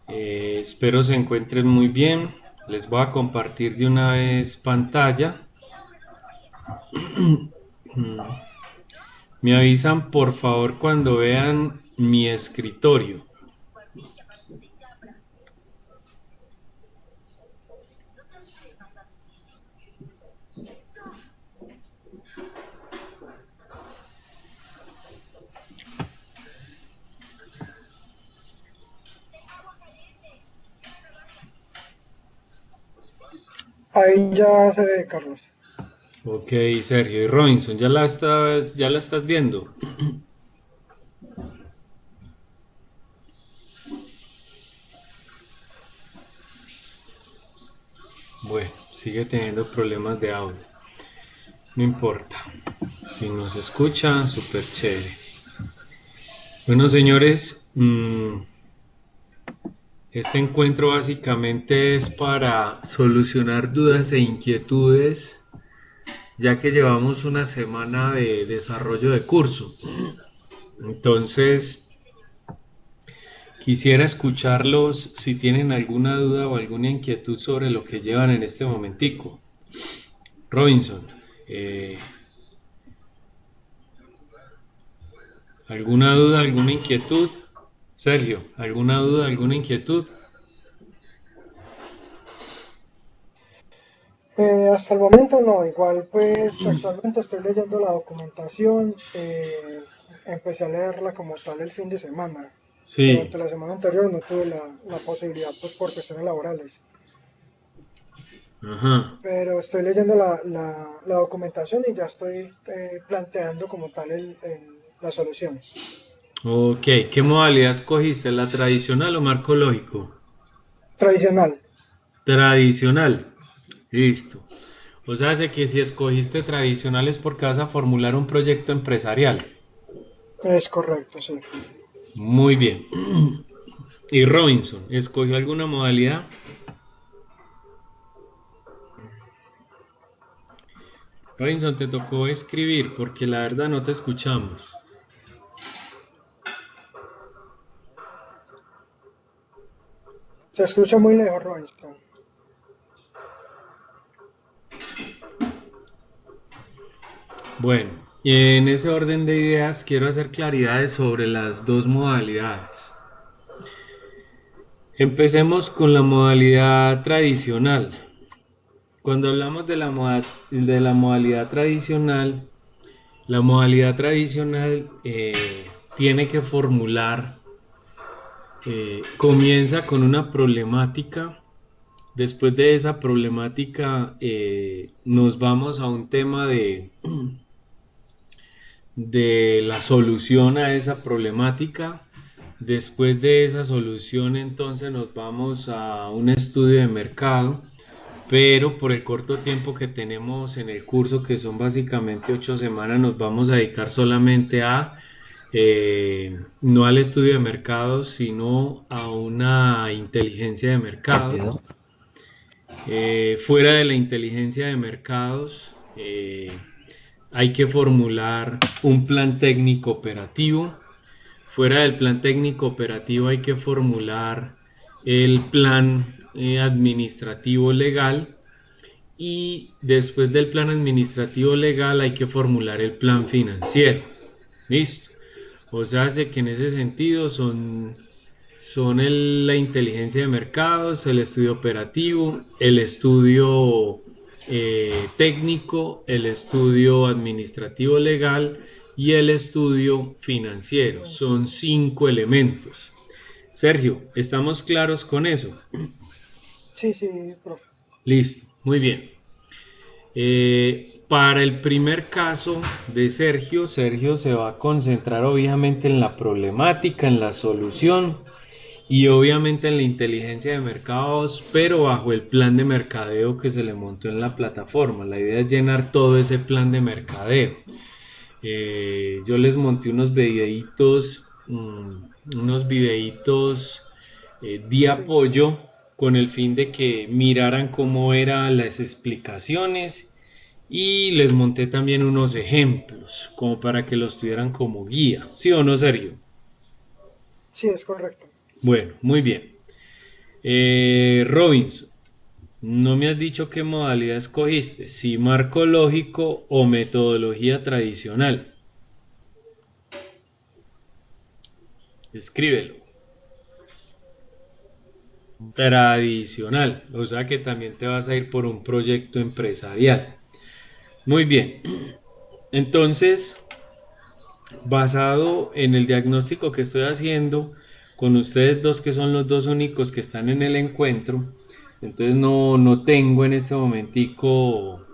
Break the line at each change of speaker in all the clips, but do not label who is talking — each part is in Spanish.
Espero se encuentren muy bien. Les voy a compartir de una vez pantalla. Me avisan por favor cuando vean mi escritorio.
Ahí ya se ve, Carlos.
Ok, Sergio y Robinson, ¿ya la estás viendo? Bueno, sigue teniendo problemas de audio. No importa. Si nos escucha, súper chévere. Bueno, señores, este encuentro básicamente es para solucionar dudas e inquietudes, ya que llevamos una semana de desarrollo de curso. Entonces, quisiera escucharlos si tienen alguna duda o alguna inquietud sobre lo que llevan en este momentico. Robinson, eh, ¿alguna duda, alguna inquietud? Sergio, ¿alguna duda, alguna inquietud?
Hasta el momento no, igual pues actualmente estoy leyendo la documentación, empecé a leerla como tal el fin de semana.
Sí,
Durante la semana anterior no tuve la posibilidad pues por cuestiones laborales,
ajá.
pero estoy leyendo la documentación y ya estoy planteando como tal la solución.
Ok, ¿qué modalidad escogiste? ¿La tradicional o marco lógico?
Tradicional,
Tradicional. Listo. O sea, hace que si escogiste tradicional es porque vas a formular un proyecto empresarial.
es correcto, sí.
Muy bien. ¿Y Robinson, escogió alguna modalidad? Robinson, te tocó escribir porque la verdad no te escuchamos.
Se escucha muy lejos, Robinson.
Bueno, en ese orden de ideas quiero hacer claridades sobre las dos modalidades. Empecemos con la modalidad tradicional. Cuando hablamos de la modalidad tradicional, la modalidad tradicional tiene que formular, comienza con una problemática. Después de esa problemática nos vamos a un tema de la solución a esa problemática. Después de esa solución entonces nos vamos a un estudio de mercado, pero por el corto tiempo que tenemos en el curso, que son básicamente 8 semanas, nos vamos a dedicar solamente a, no al estudio de mercados, sino a una inteligencia de mercados.
Rápido.
Fuera de la inteligencia de mercados, hay que formular un plan técnico operativo. Fuera del plan técnico operativo hay que formular el plan administrativo legal, y después del plan administrativo legal hay que formular el plan financiero. Listo. O sea, hace que en ese sentido son la inteligencia de mercados, el estudio operativo, el estudio técnico, el estudio administrativo legal y el estudio financiero. Son 5 elementos. Sergio, ¿estamos claros con eso?
Sí, sí, profe.
Listo, muy bien. Para el primer caso de Sergio, Sergio se va a concentrar obviamente en la problemática, en la solución y obviamente en la inteligencia de mercados, pero bajo el plan de mercadeo que se le montó en la plataforma. La idea es llenar todo ese plan de mercadeo. Yo les monté unos videitos de
Sí.
apoyo con el fin de que miraran cómo eran las explicaciones, y les monté también unos ejemplos como para que los tuvieran como guía. ¿Sí o no, Sergio?
Sí, es correcto.
Bueno, muy bien. Robinson, no me has dicho qué modalidad escogiste, si marco lógico o metodología tradicional. Escríbelo. Tradicional, o sea que también te vas a ir por un proyecto empresarial. Muy bien. Entonces, basado en el diagnóstico que estoy haciendo con ustedes dos, que son los dos únicos que están en el encuentro, entonces no tengo en este momentico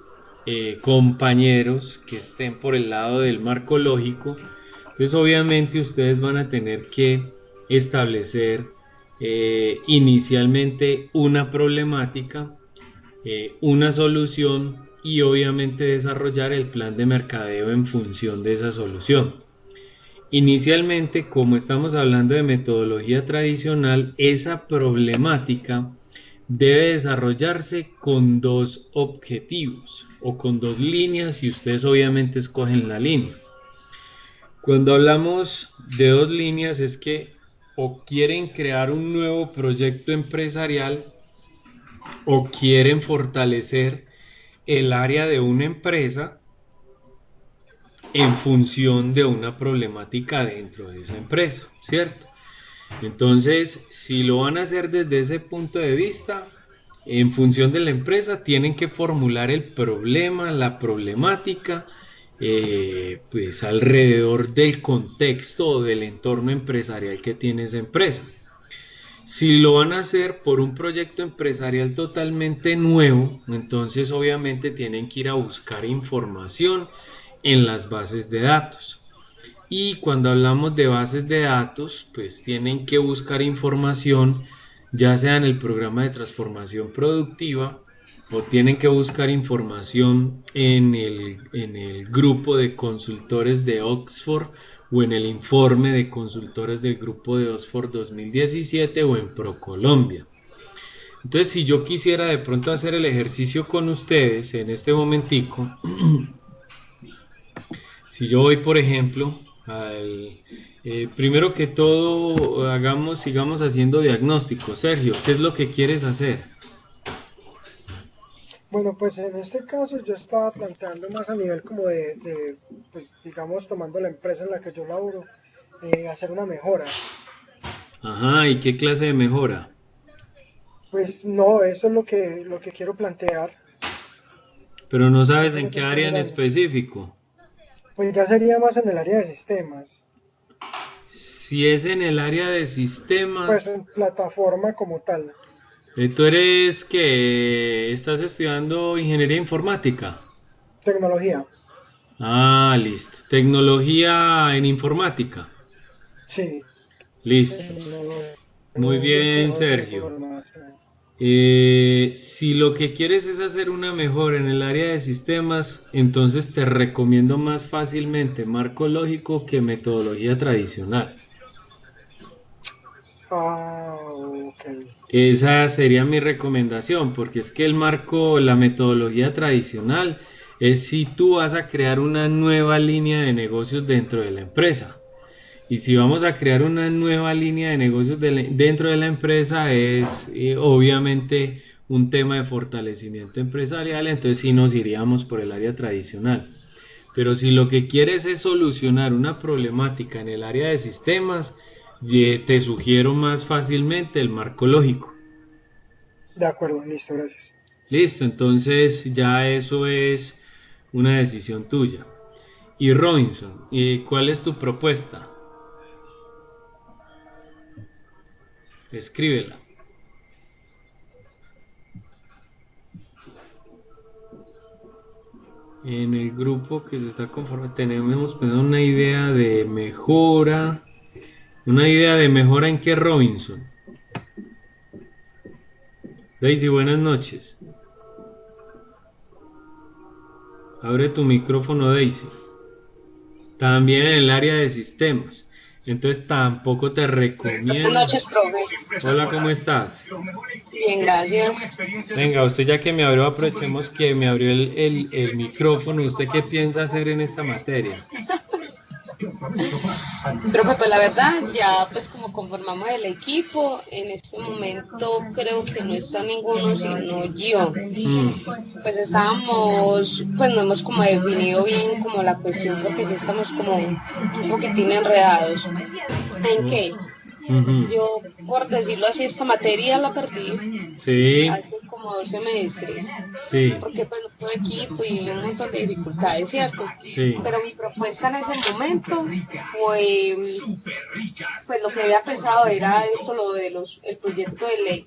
compañeros que estén por el lado del marco lógico. Entonces obviamente ustedes van a tener que establecer inicialmente una problemática, una solución y obviamente desarrollar el plan de mercadeo en función de esa solución. Inicialmente, como estamos hablando de metodología tradicional, esa problemática debe desarrollarse con dos objetivos o con dos líneas y ustedes obviamente escogen la línea. Cuando hablamos de dos líneas es que o quieren crear un nuevo proyecto empresarial o quieren fortalecer el área de una empresa en función de una problemática dentro de esa empresa, ¿cierto? Entonces, si lo van a hacer desde ese punto de vista, en función de la empresa, tienen que formular el problema, la problemática, pues alrededor del contexto o del entorno empresarial que tiene esa empresa. Si lo van a hacer por un proyecto empresarial totalmente nuevo, entonces obviamente tienen que ir a buscar información en las bases de datos. Y cuando hablamos de bases de datos, pues tienen que buscar información, ya sea en el programa de transformación productiva o tienen que buscar información en el grupo de consultores de Oxford o en el informe de consultores del grupo de Oxford 2017 o en ProColombia. Entonces, si yo quisiera de pronto hacer el ejercicio con ustedes en este momentico, si yo voy, por ejemplo, primero que todo, sigamos haciendo diagnóstico. Sergio, ¿qué es lo que quieres hacer?
Bueno, pues en este caso yo estaba planteando más a nivel como pues digamos, tomando la empresa en la que yo laboro, hacer una mejora.
Ajá, ¿y qué clase de mejora?
Pues no, eso es lo que quiero plantear,
Pero no sabes
eso es
en
lo que
qué
estoy
área en
mirando.
específico.
Pues ya sería más en el área de sistemas,
Si es en el área de
pues
sistemas,
en plataforma como tal,
tú eres que estás estudiando ingeniería informática.
tecnología,
Ah, listo. Tecnología en informática.
sí,
Listo.
tecnología
Muy
en
bien,
sistemas de
Sergio.
información.
Si lo que quieres es hacer una mejora en el área de sistemas, entonces te recomiendo más fácilmente marco lógico que metodología tradicional.
Ah, ok.
Esa sería mi recomendación, porque es que el marco, la metodología tradicional es si tú vas a crear una nueva línea de negocios dentro de la empresa. Y si vamos a crear una nueva línea de negocios dentro de la empresa es obviamente un tema de fortalecimiento empresarial, entonces sí nos iríamos por el área tradicional. Pero si lo que quieres es solucionar una problemática en el área de sistemas, te sugiero más fácilmente el marco lógico.
De acuerdo, listo, gracias.
Listo, entonces ya eso es una decisión tuya. Y Robinson, ¿cuál es tu propuesta? Escríbela. En el grupo que se está conformando tenemos pues, una idea de mejora en qué, Robinson. Daisy, buenas noches. Abre tu micrófono, Daisy. También en el área de sistemas. Entonces tampoco te
Buenas
recomiendo.
noches, profe.
Hola, ¿cómo estás?
Bien, gracias.
Venga, usted ya que me abrió, aprovechemos que me abrió el micrófono. ¿Usted qué piensa hacer en esta materia?
Profe, pues la verdad, ya pues como conformamos el equipo, en este momento creo que no está ninguno sino yo. Pues estábamos, pues no hemos como definido bien como la cuestión porque sí estamos como un poquitín enredados. ¿En qué? Yo, por decirlo así, esta materia la perdí
Sí,
hace como 12 meses,
sí,
porque pues no tuve equipo y un montón de dificultades, ¿cierto?
sí.
Pero mi propuesta en ese momento fue, pues lo que había pensado era esto, lo de el proyecto de ley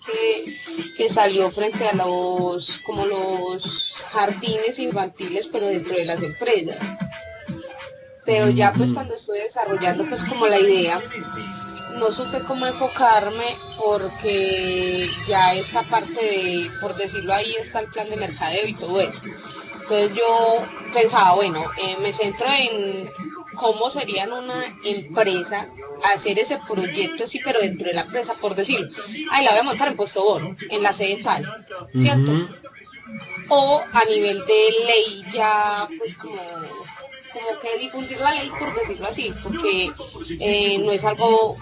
que salió frente a como los jardines infantiles, pero dentro de las empresas. Pero ya pues cuando estuve desarrollando pues como la idea, no supe cómo enfocarme porque ya esta parte de, por decirlo ahí, está el plan de mercadeo y todo eso. Entonces yo pensaba, bueno, me centro en cómo sería en una empresa hacer ese proyecto, sí, pero dentro de la empresa, por decirlo. Ahí la voy a montar en Postobón, en la sede tal, ¿cierto? O a nivel de ley ya, pues como que difundir la ley, por decirlo así, porque no es algo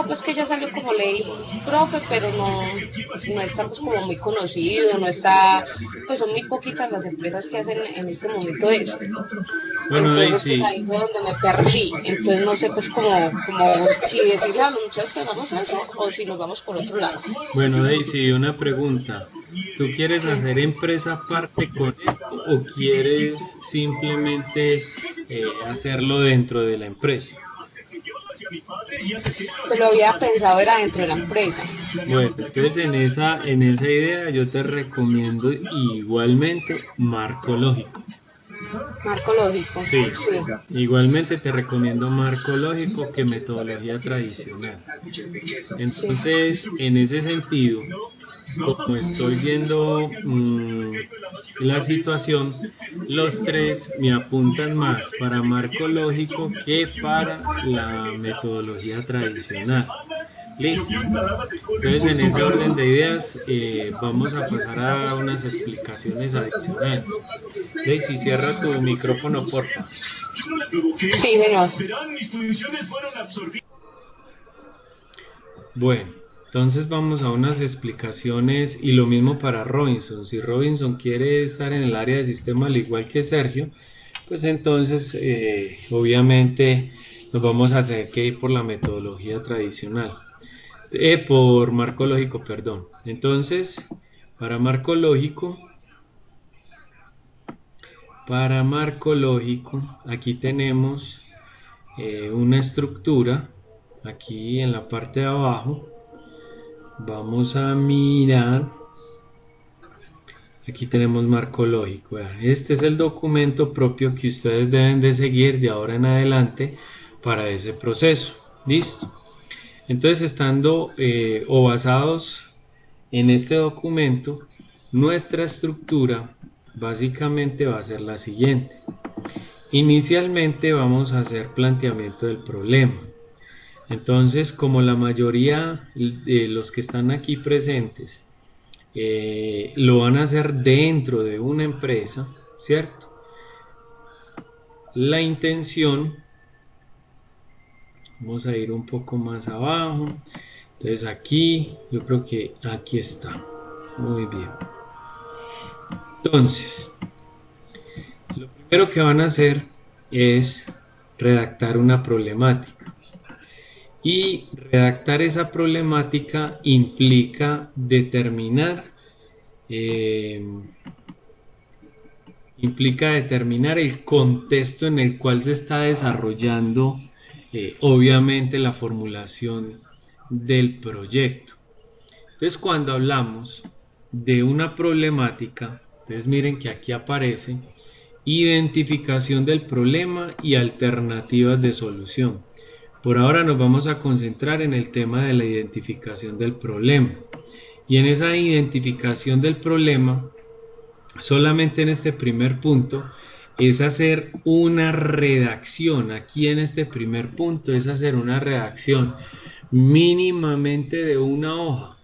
pues que ya salió como ley, profe, pero no está pues como muy conocido, no está, pues son muy poquitas las empresas que hacen en este momento eso.
Bueno,
Entonces
Daisy,
pues ahí fue donde me perdí, entonces no sé pues como si decirle a los muchachos que hagamos eso o si nos vamos por otro lado.
bueno, Daisy, una pregunta. ¿Tú quieres hacer empresa aparte con esto o quieres simplemente hacerlo dentro de la empresa?
Pues lo había pensado era dentro de la empresa.
Bueno, entonces en esa idea yo te recomiendo igualmente marco lógico.
Marco lógico.
Sí,
Sí.
igualmente te recomiendo marco lógico que metodología tradicional. Entonces, en ese sentido, como estoy viendo la situación, los tres me apuntan más para marco lógico que para la metodología tradicional. Listo. Entonces, en ese orden de ideas, vamos a pasar a unas explicaciones adicionales. Daisy, cierra tu micrófono, porfa.
Sí, señor.
Bueno, entonces vamos a unas explicaciones y lo mismo para Robinson. Si Robinson quiere estar en el área de sistema al igual que Sergio, pues entonces obviamente nos vamos a tener que ir por la metodología tradicional. Por marco lógico, perdón. Entonces, para marco lógico, aquí tenemos una estructura, aquí en la parte de abajo. Vamos a mirar, aquí tenemos marco lógico. Este es el documento propio que ustedes deben de seguir de ahora en adelante para ese proceso. ¿Listo? Entonces, estando o basados en este documento, nuestra estructura básicamente va a ser la siguiente. Inicialmente vamos a hacer planteamiento del problema. Entonces, como la mayoría de los que están aquí presentes lo van a hacer dentro de una empresa, ¿cierto? La intención, vamos a ir un poco más abajo, entonces aquí, yo creo que aquí está, muy bien. Entonces, lo primero que van a hacer es redactar una problemática. Y redactar esa problemática implica determinar el contexto en el cual se está desarrollando obviamente la formulación del proyecto. Entonces, cuando hablamos de una problemática, entonces miren que aquí aparece identificación del problema y alternativas de solución. Por ahora nos vamos a concentrar en el tema de la identificación del problema. Y en esa identificación del problema, solamente en este primer punto, es hacer una redacción. Aquí en este primer punto es hacer una redacción mínimamente de una hoja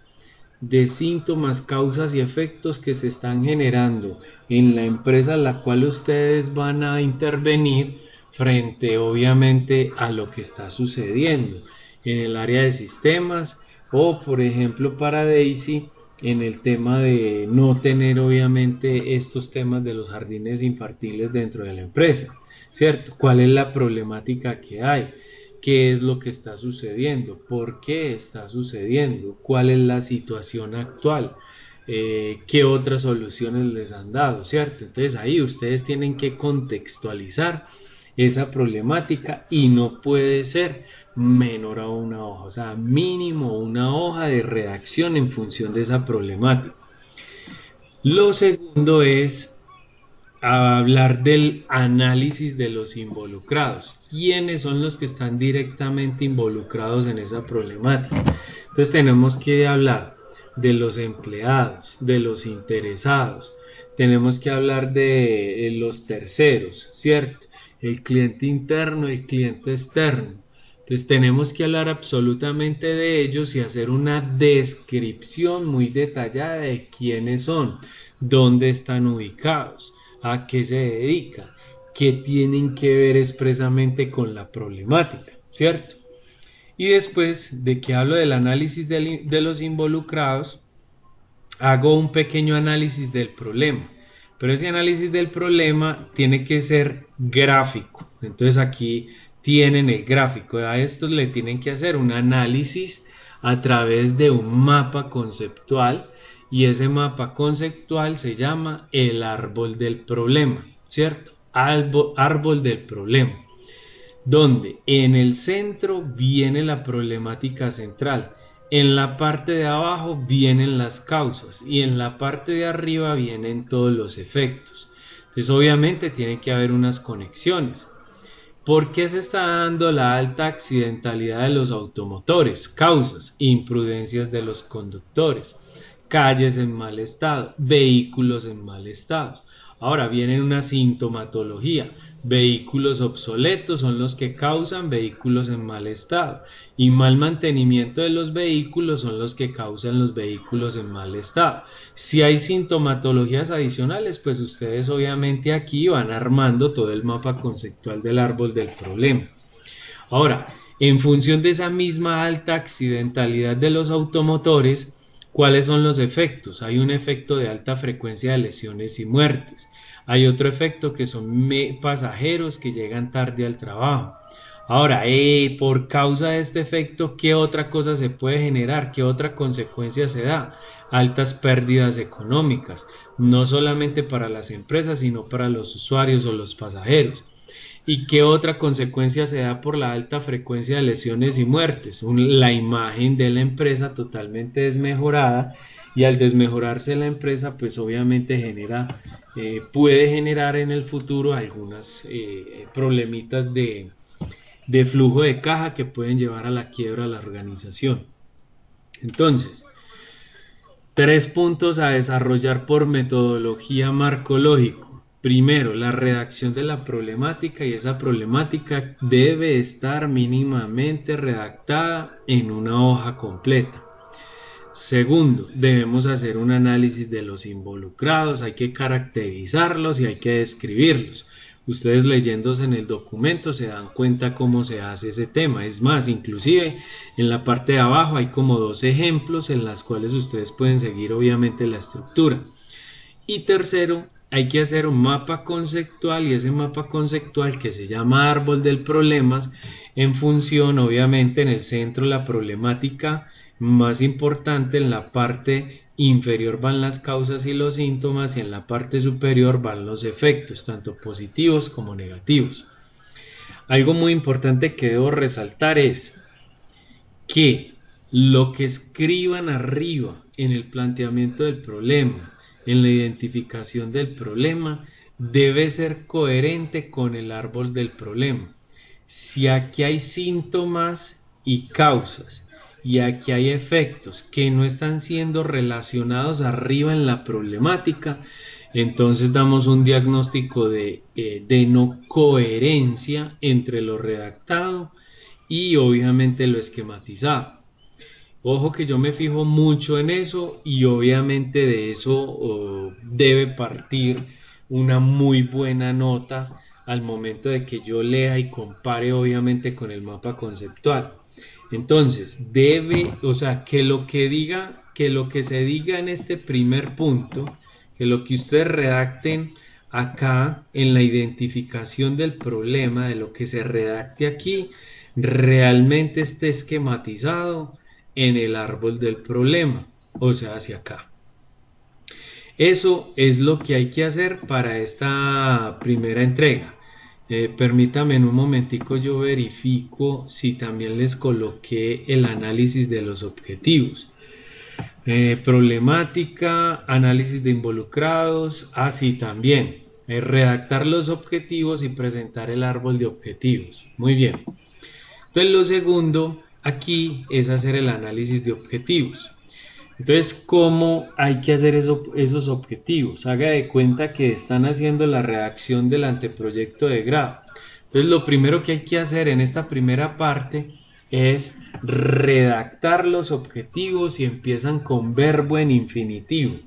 de síntomas, causas y efectos que se están generando en la empresa en la cual ustedes van a intervenir frente obviamente a lo que está sucediendo en el área de sistemas o por ejemplo para Daisy en el tema de no tener obviamente estos temas de los jardines infantiles dentro de la empresa, ¿cierto? ¿Cuál es la problemática que hay? ¿Qué es lo que está sucediendo? ¿Por qué está sucediendo? ¿Cuál es la situación actual? ¿Qué otras soluciones les han dado? ¿Cierto? Entonces ahí ustedes tienen que contextualizar esa problemática y no puede ser menor a una hoja, o sea, mínimo una hoja de redacción en función de esa problemática. Lo segundo es hablar del análisis de los involucrados. ¿Quiénes son los que están directamente involucrados en esa problemática? Entonces tenemos que hablar de los empleados, de los interesados, tenemos que hablar de los terceros, ¿cierto? El cliente interno, el cliente externo. Entonces tenemos que hablar absolutamente de ellos y hacer una descripción muy detallada de quiénes son, dónde están ubicados, a qué se dedican, qué tienen que ver expresamente con la problemática, ¿cierto? Y después de que hablo del análisis de los involucrados, hago un pequeño análisis del problema. Pero ese análisis del problema tiene que ser gráfico. Entonces aquí tienen el gráfico. A estos le tienen que hacer un análisis a través de un mapa conceptual. Y ese mapa conceptual se llama el árbol del problema, ¿cierto? Árbol del problema. Donde en el centro viene la problemática central. En la parte de abajo vienen las causas y en la parte de arriba vienen todos los efectos. Entonces obviamente tiene que haber unas conexiones. ¿Por qué se está dando la alta accidentalidad de los automotores? Causas: imprudencias de los conductores, calles en mal estado, vehículos en mal estado. Ahora viene una sintomatología. Vehículos obsoletos son los que causan vehículos en mal estado y mal mantenimiento de los vehículos son los que causan los vehículos en mal estado. Si hay sintomatologías adicionales, pues ustedes obviamente aquí van armando todo el mapa conceptual del árbol del problema. Ahora, en función de esa misma alta accidentalidad de los automotores, ¿cuáles son los efectos? Hay un efecto de alta frecuencia de lesiones y muertes. Hay otro efecto que son pasajeros que llegan tarde al trabajo. Ahora, por causa de este efecto, ¿qué otra cosa se puede generar? ¿Qué otra consecuencia se da? Altas pérdidas económicas, no solamente para las empresas, sino para los usuarios o los pasajeros. ¿Y qué otra consecuencia se da por la alta frecuencia de lesiones y muertes? La imagen de la empresa totalmente desmejorada, y al desmejorarse la empresa, pues obviamente puede generar en el futuro algunas problemitas de flujo de caja que pueden llevar a la quiebra de la organización. Entonces, 3 puntos a desarrollar por metodología marcológico. Primero, la redacción de la problemática, y esa problemática debe estar mínimamente redactada en una hoja completa. Segundo, debemos hacer un análisis de los involucrados, hay que caracterizarlos y hay que describirlos. Ustedes leyéndose en el documento se dan cuenta cómo se hace ese tema. Es más, inclusive en la parte de abajo hay como 2 ejemplos en las cuales ustedes pueden seguir obviamente la estructura. Y tercero, hay que hacer un mapa conceptual, y ese mapa conceptual que se llama árbol del problemas, en función obviamente en el centro la problemática más importante, en la parte inferior van las causas y los síntomas y en la parte superior van los efectos, tanto positivos como negativos. Algo muy importante que debo resaltar es que lo que escriban arriba en el planteamiento del problema, en la identificación del problema, debe ser coherente con el árbol del problema. Si aquí hay síntomas y causas y aquí hay efectos que no están siendo relacionados arriba en la problemática, entonces damos un diagnóstico de no coherencia entre lo redactado y obviamente lo esquematizado. Ojo que yo me fijo mucho en eso, y obviamente de eso debe partir una muy buena nota al momento de que yo lea y compare obviamente con el mapa conceptual. Entonces, o sea, que lo que se diga en este primer punto, que lo que ustedes redacten acá en la identificación del problema, de lo que se redacte aquí, realmente esté esquematizado en el árbol del problema, o sea, hacia acá. Eso es lo que hay que hacer para esta primera entrega. Permítame en un momentico, yo verifico si también les coloqué el análisis de los objetivos. Problemática, análisis de involucrados, así también. Redactar los objetivos y presentar el árbol de objetivos. Muy bien. Entonces lo segundo aquí es hacer el análisis de objetivos. Entonces, ¿cómo hay que hacer esos objetivos? Haga de cuenta que están haciendo la redacción del anteproyecto de grado. Entonces, lo primero que hay que hacer en esta primera parte es redactar los objetivos y empiezan con verbo en infinitivo.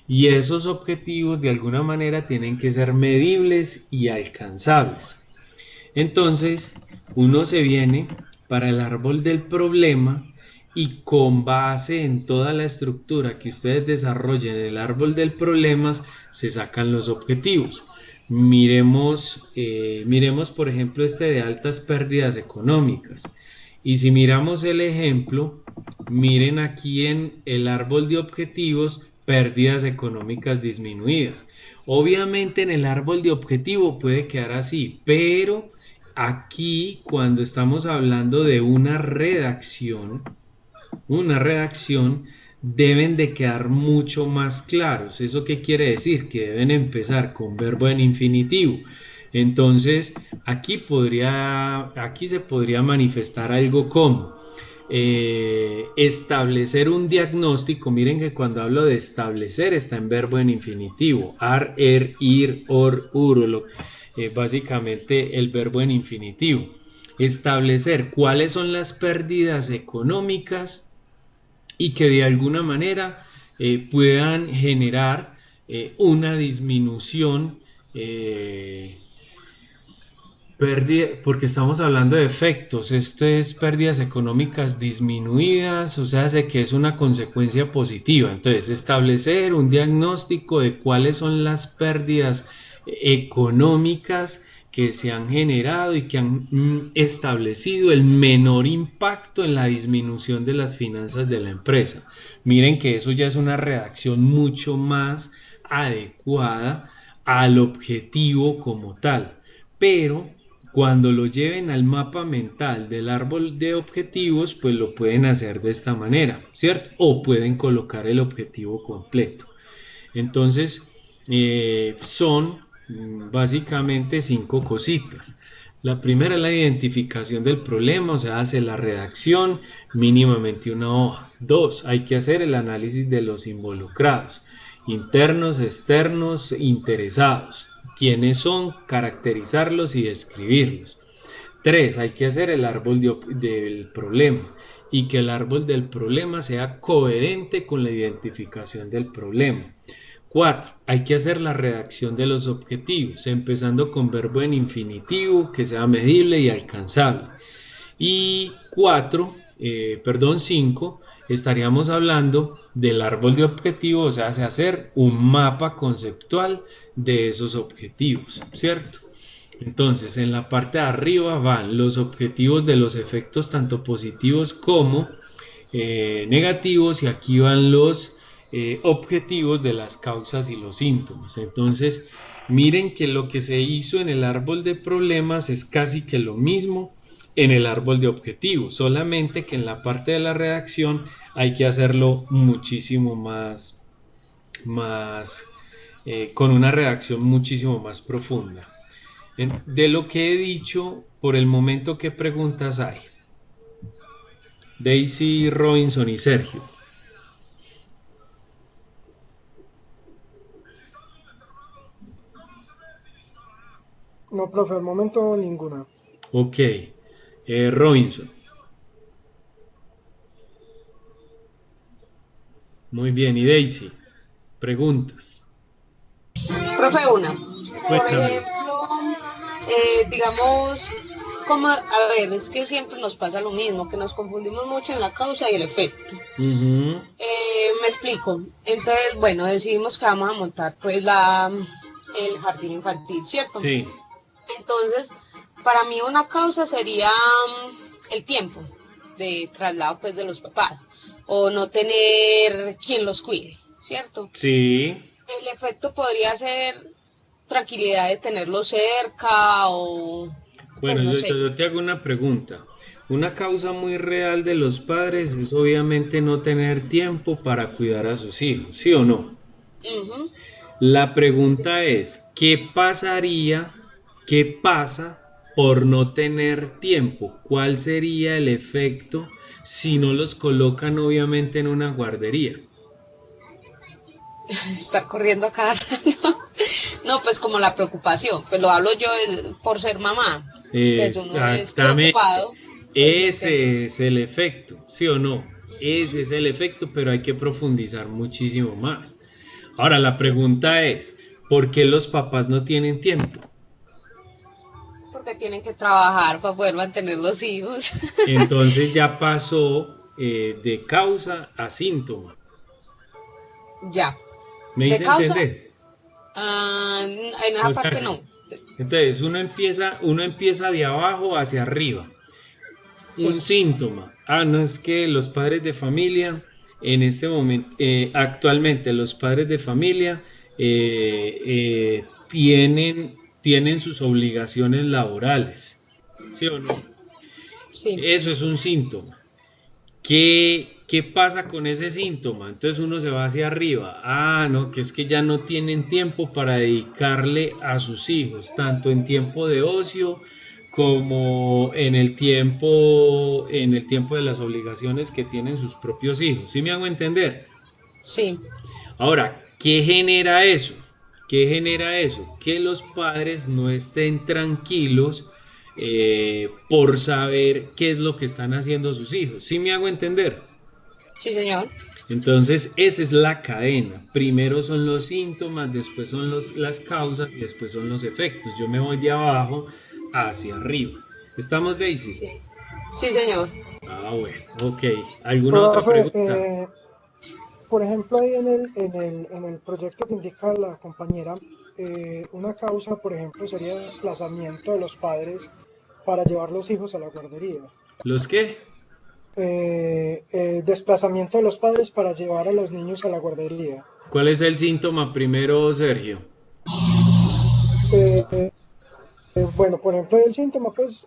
Y esos objetivos de alguna manera tienen que ser medibles y alcanzables. Entonces, uno se viene para el árbol del problema y con base en toda la estructura que ustedes desarrollen en el árbol del problema se sacan los objetivos. Miremos por ejemplo este de altas pérdidas económicas, y si miramos el ejemplo, miren aquí en el árbol de objetivos, pérdidas económicas disminuidas. Obviamente en el árbol de objetivo puede quedar así, pero aquí cuando estamos hablando de una redacción deben de quedar mucho más claros. ¿Eso qué quiere decir? Que deben empezar con verbo en infinitivo. Entonces, aquí se podría manifestar algo como establecer un diagnóstico. Miren que cuando hablo de establecer está en verbo en infinitivo. Ar, er, ir, or, ur, básicamente el verbo en infinitivo. Establecer cuáles son las pérdidas económicas y que de alguna manera puedan generar una disminución, porque estamos hablando de efectos. Esto es pérdidas económicas disminuidas, o sea, sé que es una consecuencia positiva. Entonces, establecer un diagnóstico de cuáles son las pérdidas económicas que se han generado y que han establecido el menor impacto en la disminución de las finanzas de la empresa. Miren que eso ya es una redacción mucho más adecuada al objetivo como tal, pero cuando lo lleven al mapa mental del árbol de objetivos, pues lo pueden hacer de esta manera, ¿cierto? O pueden colocar el objetivo completo. Entonces, son básicamente 5 cositas. La primera es la identificación del problema, o sea, hace la redacción, mínimamente una hoja. 2, hay que hacer el análisis de los involucrados, internos, externos, interesados. ¿Quiénes son? Caracterizarlos y describirlos. 3, hay que hacer el árbol del problema y que el árbol del problema sea coherente con la identificación del problema. 4, hay que hacer la redacción de los objetivos, empezando con verbo en infinitivo que sea medible y alcanzable. Y 5, estaríamos hablando del árbol de objetivos, o sea, hacer un mapa conceptual de esos objetivos, ¿cierto? Entonces, en la parte de arriba van los objetivos de los efectos tanto positivos como negativos, y aquí van los objetivos de las causas y los síntomas. Entonces, miren que lo que se hizo en el árbol de problemas es casi que lo mismo en el árbol de objetivos, solamente que en la parte de la redacción hay que hacerlo muchísimo más con una redacción muchísimo más profunda. De lo que he dicho, por el momento, ¿qué preguntas hay? Daisy, Robinson y Sergio.
No, profe, al momento ninguna.
Ok. Robinson. Muy bien. ¿Y Daisy? Preguntas.
Profe, una. Por
Cuéntame.
ejemplo, digamos, como, a ver, es que siempre nos pasa lo mismo, que nos confundimos mucho en la causa y el efecto. Me explico. Entonces, bueno, decidimos que vamos a montar pues el jardín infantil, ¿cierto?
Sí.
Entonces, para mí una causa sería el tiempo de traslado pues de los papás, o no tener quien los cuide, ¿cierto?
Sí.
El efecto podría ser tranquilidad de tenerlos cerca o... pues
Bueno,
no
yo,
sé.
yo te hago una pregunta. Una causa muy real de los padres es obviamente no tener tiempo para cuidar a sus hijos, ¿sí o no?
Ujú.
La
Sí, sí.
pregunta es, ¿qué pasaría, qué pasa por no tener tiempo? ¿Cuál sería el efecto si no los colocan obviamente en una guardería?
Estar corriendo acá. No, pues como la preocupación, pues lo hablo yo por ser mamá, pues uno es
Exactamente.
preocupado, pues sin tener.
Ese es el efecto, ¿sí o no? Ese es el efecto, pero hay que profundizar muchísimo más. Ahora, la
Sí,
pregunta es, ¿por qué los papás no tienen tiempo?
porque tienen que trabajar para poder mantener los hijos.
Entonces ya pasó de causa a síntoma.
Ya.
¿Me
De
hice
causa,
entender?
en esa
O sea,
parte no.
entonces uno empieza de abajo hacia arriba.
Sí,
Un síntoma. Ah, no es que los padres de familia, en este momento, actualmente los padres de familia tienen sus obligaciones laborales. ¿Sí o no?
sí.
Eso es un síntoma. ¿Qué pasa con ese síntoma? Entonces uno se va hacia arriba. Ah, no, que es que ya no tienen tiempo para dedicarle a sus hijos, tanto en tiempo de ocio como en el tiempo de las obligaciones que tienen sus propios hijos. ¿Sí me hago entender?
Sí,
Ahora, ¿qué genera eso? ¿Qué genera eso? Que los padres no estén tranquilos por saber qué es lo que están haciendo sus hijos. ¿Sí me hago entender?
sí, señor.
Entonces, esa es la cadena. Primero son los síntomas, después son las causas y después son los efectos. Yo me voy de abajo hacia arriba. ¿Estamos, Daisy?
Sí, sí, señor.
Ah, bueno, ok. ¿Alguna otra
Profe,
pregunta?
por ejemplo, ahí en el proyecto que indica la compañera, una causa, por ejemplo, sería el desplazamiento de los padres para llevar los hijos a la guardería.
¿Los qué?
Desplazamiento de los padres para llevar a los niños a la guardería.
¿Cuál es el síntoma primero, Sergio?
Eh, bueno, por ejemplo, el síntoma, pues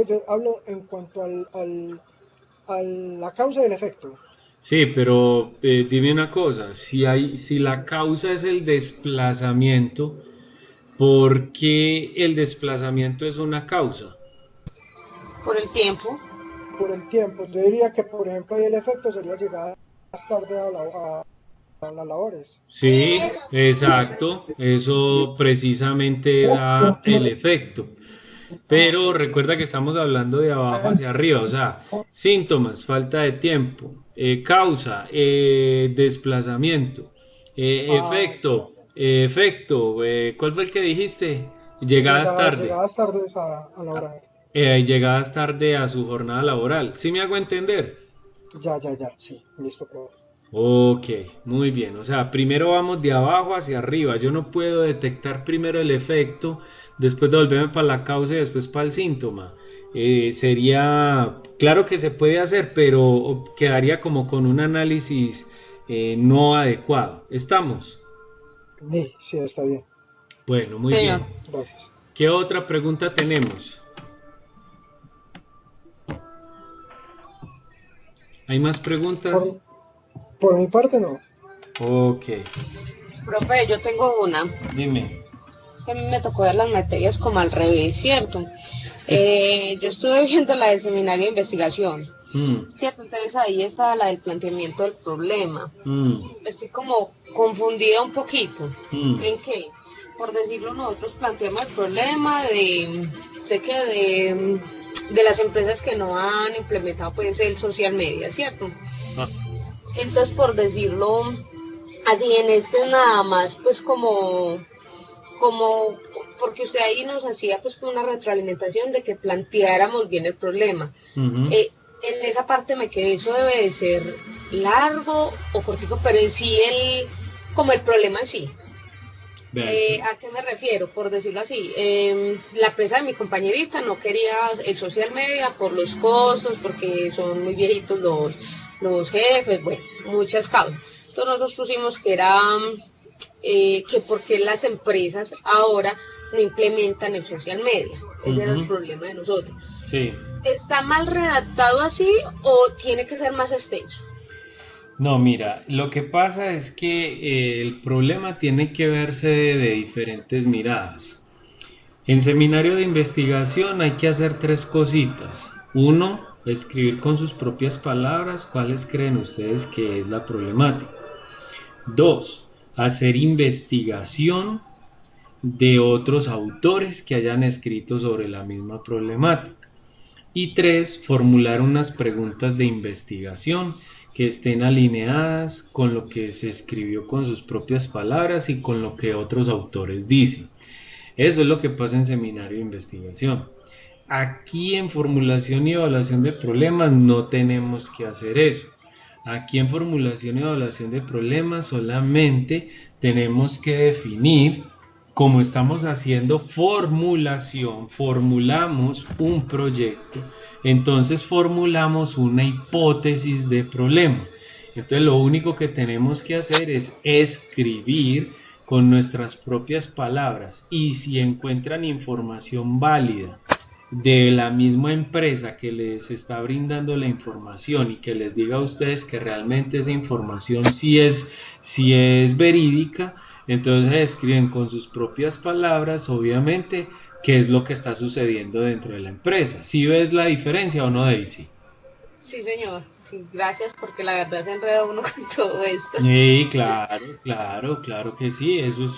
yo hablo en cuanto a la causa y el efecto.
Sí, pero dime una cosa, si la causa es el desplazamiento, ¿por qué el desplazamiento es una causa?
Por el tiempo.
Por el tiempo, yo diría que, por ejemplo, ahí el efecto sería llegar más tarde a las labores.
Sí, exacto, eso precisamente da el efecto. Pero recuerda que estamos hablando de abajo hacia arriba, o sea, síntomas, falta de tiempo, causa, desplazamiento,
Ah, ya, ya.
efecto, ¿cuál fue el que dijiste? Llegadas tarde,
Llegadas tardes a la hora.
llegadas tarde a su jornada laboral. ¿Sí me hago entender?
Ya, sí, listo, profe.
Ok, muy bien. O sea, primero vamos de abajo hacia arriba. Yo no puedo detectar primero el efecto, después devolverme para la causa y después para el síntoma. Claro que se puede hacer, pero quedaría como con un análisis no adecuado. ¿Estamos?
Sí, sí, está bien.
Bueno, muy
Señor.
bien.
Gracias.
¿Qué otra pregunta tenemos? ¿Hay más preguntas?
Por, por mi parte, no.
Ok,
Profe, yo tengo una.
dime.
Es que a mí me tocó ver las materias como al revés, ¿cierto? Yo estuve viendo la del seminario de investigación,
Mm,
¿cierto? Entonces ahí está la del planteamiento del problema.
mm,
Estoy como confundida un poquito.
mm.
¿En qué? Por decirlo, nosotros planteamos el problema de las empresas que no han implementado pues el social media, ¿cierto?
Ah,
Entonces, por decirlo así, en este nada más, pues como como, porque usted ahí nos hacía pues como una retroalimentación de que planteáramos bien el problema. En esa parte me quedé, eso debe de ser largo o cortico, pero en sí como el problema en sí. ¿A qué me refiero? Por decirlo así, la empresa de mi compañerita no quería el social media por los costos, porque son muy viejitos los jefes, bueno, muchas causas. Entonces nosotros pusimos que era que porque las empresas ahora no implementan el social media. Ese era el problema de nosotros.
Sí.
¿Está mal redactado así o tiene que ser más extenso?
No, mira, lo que pasa es que el problema tiene que verse de diferentes miradas. En seminario de investigación hay que hacer tres cositas. Uno, escribir con sus propias palabras cuáles creen ustedes que es la problemática. Dos, hacer investigación de otros autores que hayan escrito sobre la misma problemática. Y tres, formular unas preguntas de investigación que estén alineadas con lo que se escribió con sus propias palabras y con lo que otros autores dicen. Eso es lo que pasa en seminario de investigación. Aquí en formulación y evaluación de problemas no tenemos que hacer eso. Aquí en formulación y evaluación de problemas solamente tenemos que definir, como estamos haciendo formulación, formulamos un proyecto, entonces formulamos una hipótesis de problema. Entonces lo único que tenemos que hacer es escribir con nuestras propias palabras, y si encuentran información válida de la misma empresa que les está brindando la información y que les diga a ustedes que realmente esa información sí es verídica, entonces escriben con sus propias palabras, obviamente, qué es lo que está sucediendo dentro de la empresa. ¿Sí ves la diferencia o no, Daisy?
Sí, señor. Sí, gracias, porque la verdad se enreda uno con todo esto.
Sí, claro que sí, eso es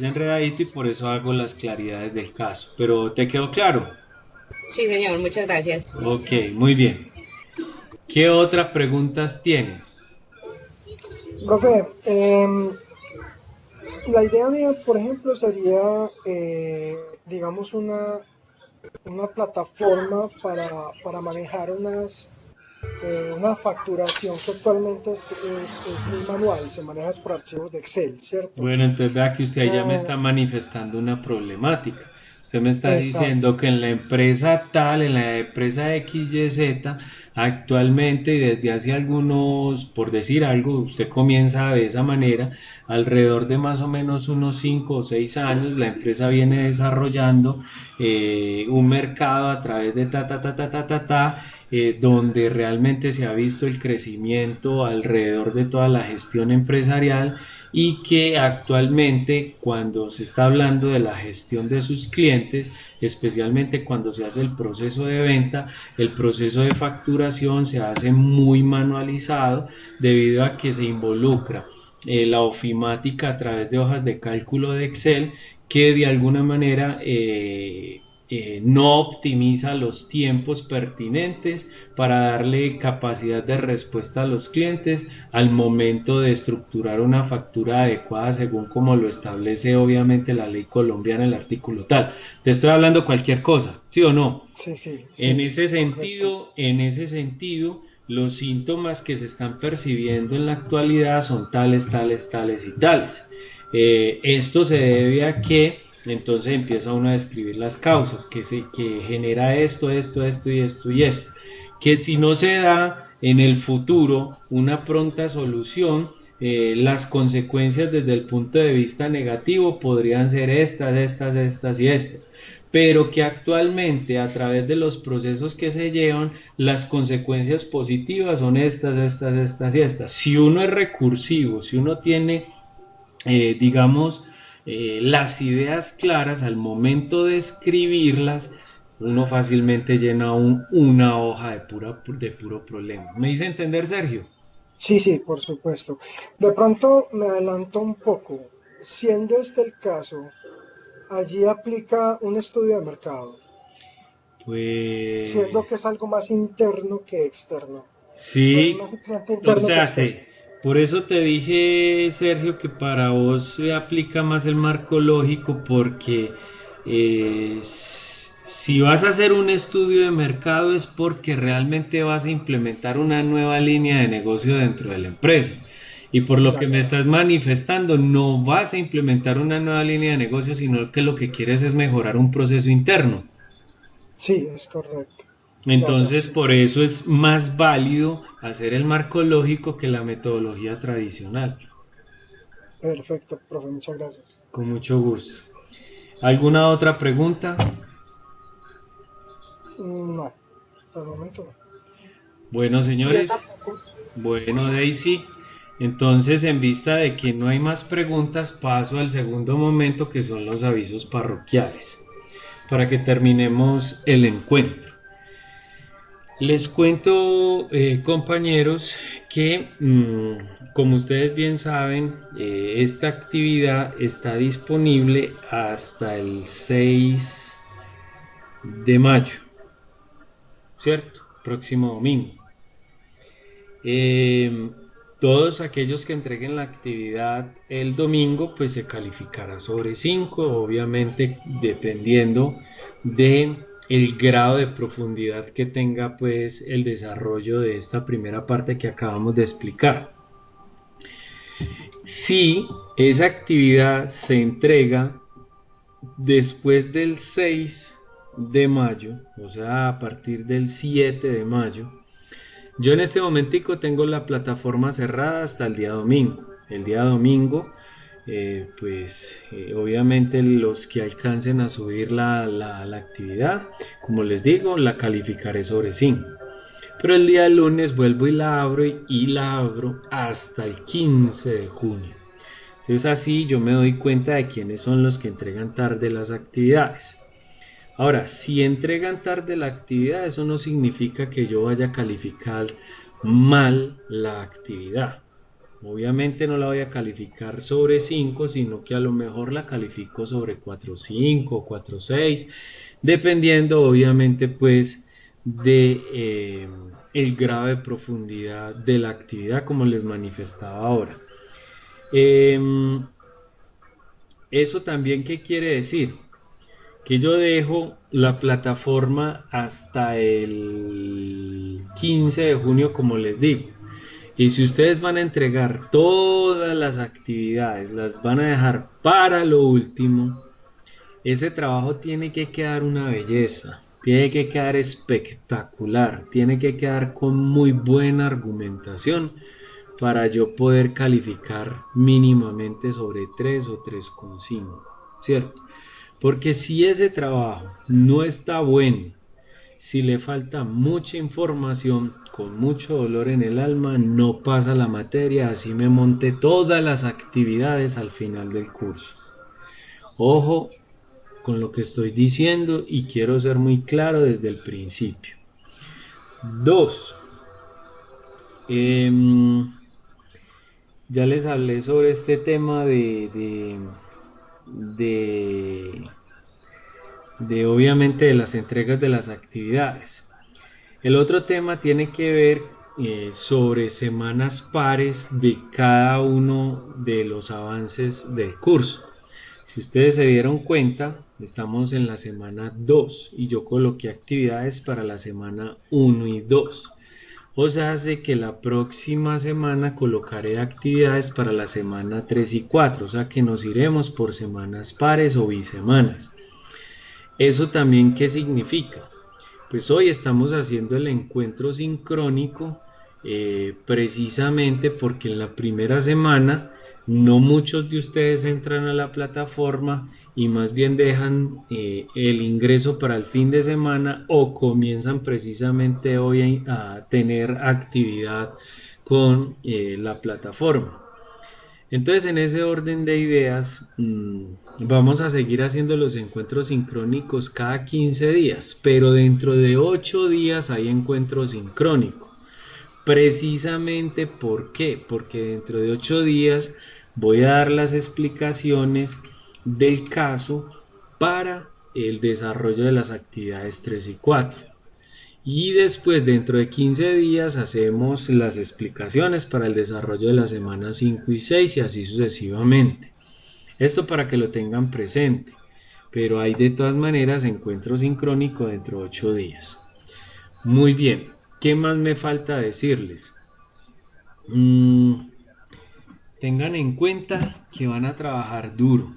enredadito y por eso hago las claridades del caso. Pero ¿te quedó claro?
Sí, señor, muchas gracias.
Ok, muy bien. ¿Qué otras preguntas tiene?
Profe, la idea mía, por ejemplo, sería, digamos, una plataforma para manejar una facturación que actualmente es muy manual, se maneja por archivos de Excel, ¿cierto?
Bueno, entonces vea que usted ya me está manifestando una problemática. Usted me está
Exacto.
diciendo que en la empresa tal, en la empresa XYZ, actualmente y desde hace algunos, por decir algo, usted comienza de esa manera, alrededor de más o menos unos 5 o 6 años, la empresa viene desarrollando un mercado a través de donde realmente se ha visto el crecimiento alrededor de toda la gestión empresarial, y que actualmente cuando se está hablando de la gestión de sus clientes, especialmente cuando se hace el proceso de venta, el proceso de facturación se hace muy manualizado debido a que se involucra la ofimática a través de hojas de cálculo de Excel, que de alguna manera no optimiza los tiempos pertinentes para darle capacidad de respuesta a los clientes al momento de estructurar una factura adecuada según como lo establece obviamente la ley colombiana, el artículo tal. Te estoy hablando cualquier cosa, ¿sí o no?
Sí, sí,
En
sí,
ese
correcto.
sentido, los síntomas que se están percibiendo en la actualidad son tales, tales, tales y tales. Esto se debe a que entonces empieza uno a describir las causas que genera esto, esto, esto y esto y esto. Que si no se da en el futuro una pronta solución, las consecuencias desde el punto de vista negativo podrían ser estas y estas, pero que actualmente a través de los procesos que se llevan, las consecuencias positivas son estas y estas. Si uno es recursivo, si uno tiene, digamos, las ideas claras al momento de escribirlas, uno fácilmente llena una hoja de puro problema. ¿Me hice entender, Sergio?
Sí, sí, por supuesto. De pronto me adelanto un poco. Siendo este el caso, allí aplica un estudio de mercado,
Pues
siendo que es algo más interno que externo. Pues
sí,
más excelente
o
interno que
sea, sí,
externo.
Por eso te dije, Sergio, que para vos se aplica más el marco lógico porque si vas a hacer un estudio de mercado es porque realmente vas a implementar una nueva línea de negocio dentro de la empresa. Y por lo que
Claro,
me estás manifestando, no vas a implementar una nueva línea de negocio, sino que lo que quieres es mejorar un proceso interno.
sí, es correcto. Ya te
Entonces, por
entendí.
eso es más válido hacer el marco lógico que la metodología tradicional.
Perfecto, profe, muchas gracias.
Con mucho gusto. ¿Alguna otra pregunta?
No, por el momento no.
Bueno,
Yo
señores,
tampoco.
bueno, Daisy, entonces en vista de que no hay más preguntas, paso al segundo momento que son los avisos parroquiales, para que terminemos el encuentro. Les cuento, compañeros, que como ustedes bien saben, esta actividad está disponible hasta el 6 de mayo, ¿cierto? Próximo domingo. Eh, Todos aquellos que entreguen la actividad el domingo, pues se calificará sobre 5, obviamente dependiendo de el grado de profundidad que tenga pues el desarrollo de esta primera parte que acabamos de explicar. Si esa actividad se entrega después del 6 de mayo, o sea, a partir del 7 de mayo, yo en este momentico tengo la plataforma cerrada hasta el día domingo. El día domingo, obviamente los que alcancen a subir la actividad, como les digo, la calificaré sobre 5. Pero el día lunes vuelvo y la abro hasta el 15 de junio. Entonces así yo me doy cuenta de quiénes son los que entregan tarde las actividades. Ahora, si entregan tarde la actividad, eso no significa que yo vaya a calificar mal la actividad. Obviamente no la voy a calificar sobre 5, sino que a lo mejor la califico sobre 4.5 o 4.6, dependiendo obviamente pues de el grado de profundidad de la actividad como les manifestaba ahora. Em, Eso también, ¿qué quiere decir? Que yo dejo la plataforma hasta el 15 de junio, como les digo. Y si ustedes van a entregar todas las actividades, las van a dejar para lo último, ese trabajo tiene que quedar una belleza, tiene que quedar espectacular, tiene que quedar con muy buena argumentación para yo poder calificar mínimamente sobre 3 o 3,5, ¿cierto? Porque si ese trabajo no está bueno, si le falta mucha información, con mucho dolor en el alma, no pasa la materia, así me monté todas las actividades al final del curso. Ojo con lo que estoy diciendo y quiero ser muy claro desde el principio. Dos, ya les hablé sobre este tema de, obviamente de las entregas de las actividades. El otro tema tiene que ver sobre semanas pares de cada uno de los avances del curso. Si ustedes se dieron cuenta, estamos en la semana 2 y yo coloqué actividades para la semana 1 y 2. O sea, hace que la próxima semana colocaré actividades para la semana 3 y 4, o sea que nos iremos por semanas pares o bisemanas. ¿Eso también qué significa? Pues hoy estamos haciendo el encuentro sincrónico precisamente porque en la primera semana no muchos de ustedes entran a la plataforma y más bien dejan el ingreso para el fin de semana o comienzan precisamente hoy a tener actividad con la plataforma. Entonces, en ese orden de ideas, vamos a seguir haciendo los encuentros sincrónicos cada 15 días, pero dentro de 8 días hay encuentro sincrónico. Precisamente, ¿por qué? Porque dentro de 8 días voy a dar las explicaciones del caso para el desarrollo de las actividades 3 y 4. Y después, dentro de 15 días, hacemos las explicaciones para el desarrollo de las semanas 5 y 6 y así sucesivamente. Esto para que lo tengan presente, pero hay de todas maneras encuentro sincrónico dentro de 8 días. Muy bien, ¿qué más me falta decirles? Tengan en cuenta que van a trabajar duro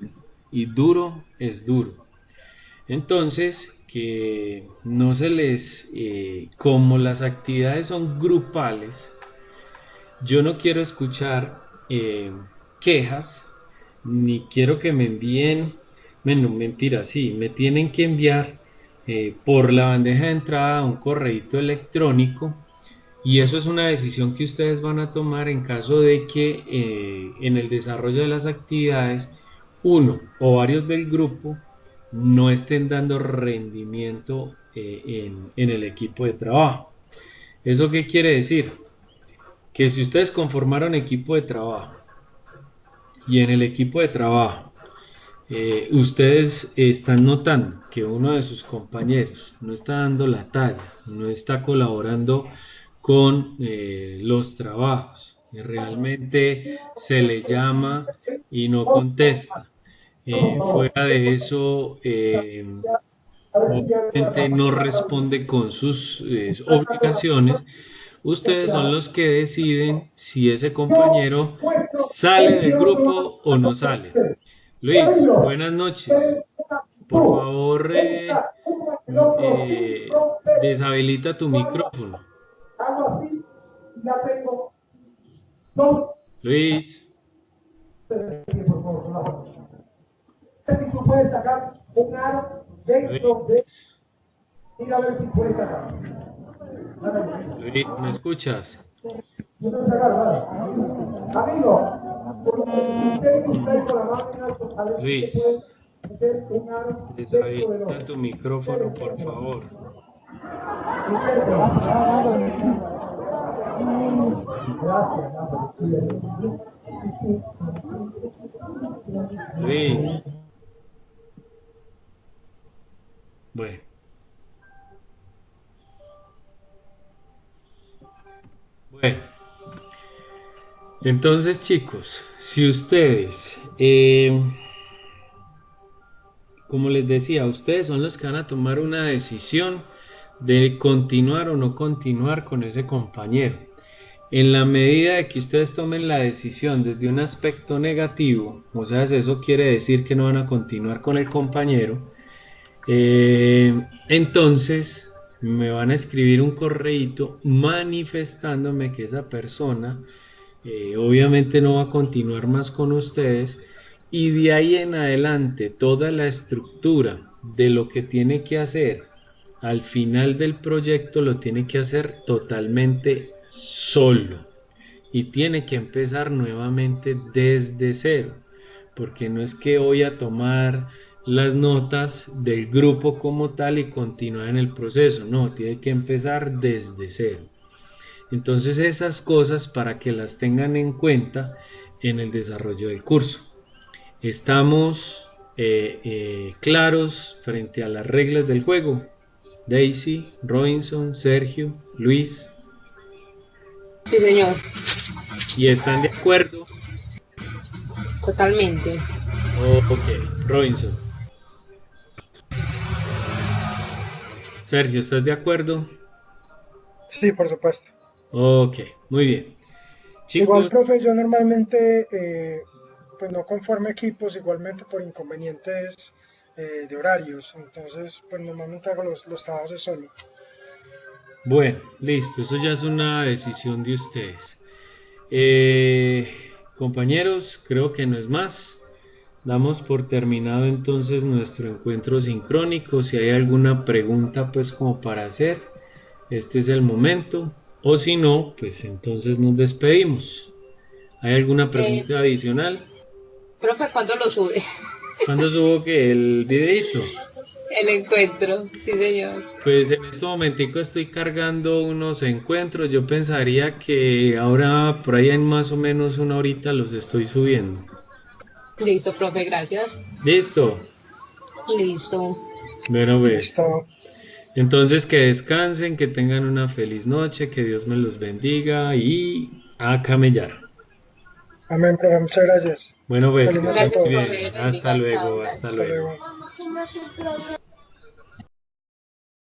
y duro es duro. Entonces, que no se les, como las actividades son grupales, yo no quiero escuchar quejas, ni quiero que me envíen, bueno, mentira, sí, me tienen que enviar por la bandeja de entrada un correíto electrónico y eso es una decisión que ustedes van a tomar en caso de que en el desarrollo de las actividades uno o varios del grupo no estén dando rendimiento en el equipo de trabajo. ¿Eso qué quiere decir? Que si ustedes conformaron equipo de trabajo y en el equipo de trabajo ustedes están notando que uno de sus compañeros no está dando la talla, no está colaborando con los trabajos, que realmente se le llama y no contesta. Fuera de eso, obviamente no responde con sus obligaciones. Ustedes son los que deciden si ese compañero sale del grupo o no sale. Luis, buenas noches. Por favor, deshabilita tu micrófono. Luis. Luis, ¿me escuchas? Luis, deshabilita tu micrófono, por favor. Luis. Bueno. Bueno. Entonces, chicos, si ustedes, como les decía, ustedes son los que van a tomar una decisión de continuar o no continuar con ese compañero. En la medida de que ustedes tomen la decisión desde un aspecto negativo, o sea, eso quiere decir que no van a continuar con el compañero, entonces me van a escribir un correíto manifestándome que esa persona obviamente no va a continuar más con ustedes y de ahí en adelante toda la estructura de lo que tiene que hacer al final del proyecto lo tiene que hacer totalmente solo y tiene que empezar nuevamente desde cero, porque no es que voy a tomar las notas del grupo como tal y continuar en el proceso, no, tiene que empezar desde cero. Entonces esas cosas para que las tengan en cuenta en el desarrollo del curso. Estamos claros frente a las reglas del juego. Daisy, Robinson, Sergio, Luis.
Sí, señor.
¿Y están de acuerdo?
Totalmente.
Ok, Robinson. Sergio, ¿estás de acuerdo?
Sí, por supuesto.
Ok, muy bien. Chicos,
Igual, profe, yo normalmente pues no conformo equipos igualmente por inconvenientes de horarios, entonces pues normalmente hago los trabajos de solo.
bueno, listo, eso ya es una decisión de ustedes. Compañeros, creo que no es más. Damos por terminado entonces nuestro encuentro sincrónico. Si hay alguna pregunta pues como para hacer, este es el momento. O si no, pues entonces nos despedimos. ¿Hay alguna pregunta adicional?
Profe, ¿cuándo lo sube?
¿Cuándo subo que el videito?
El encuentro, sí, señor.
Pues en este momentico estoy cargando unos encuentros. Yo pensaría que ahora por ahí en más o menos una horita los estoy subiendo.
Listo, profe, gracias.
¿Listo?
Listo.
Bueno, pues.
Listo.
Entonces que descansen, que tengan una feliz noche, que Dios me los bendiga y a camellar.
Amén, profe, muchas gracias.
Bueno, pues
Feliz
que
noche a
estén
Gracias,
muy
todos.
profe,
bien. Hasta
bendiga, chao,
luego, hasta
gracias.
Hasta
luego.
luego.